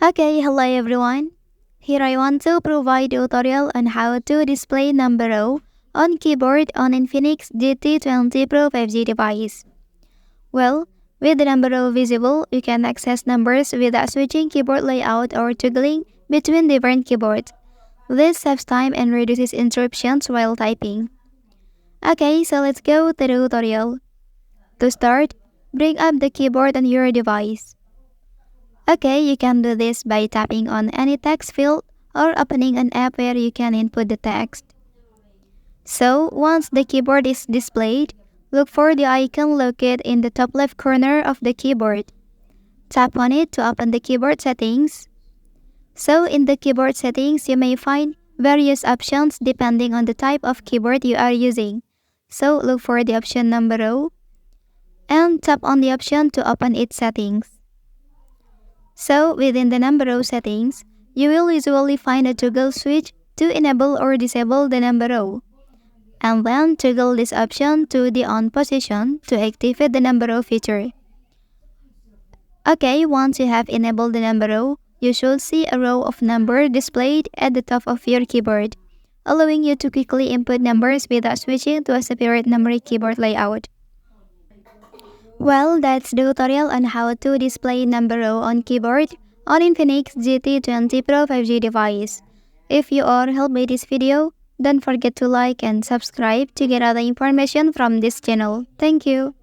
Okay, hello everyone. Here I want to provide a tutorial on how to display number row on keyboard on Infinix GT20 Pro 5G device. Well, with the number row visible, you can access numbers without switching keyboard layout or toggling between different keyboards. This saves time and reduces interruptions while typing. Okay, so let's go to the tutorial. To start, bring up the keyboard on your device. Okay, you can do this by tapping on any text field or opening an app where you can input the text. So, once the keyboard is displayed, look for the icon located in the top left corner of the keyboard. Tap on it to open the keyboard settings. So, in the keyboard settings, you may find various options depending on the type of keyboard you are using. So, look for the option number row and tap on the option to open its settings. So, within the number row settings, you will usually find a toggle switch to enable or disable the number row. And then toggle this option to the on position to activate the number row feature. Okay, once you have enabled the number row, you should see a row of numbers displayed at the top of your keyboard, allowing you to quickly input numbers without switching to a separate numeric keyboard layout. Well, that's the tutorial on how to display number row on keyboard on Infinix GT20 Pro 5G device. If you are helped by this video, don't forget to like and subscribe to get other information from this channel. Thank you.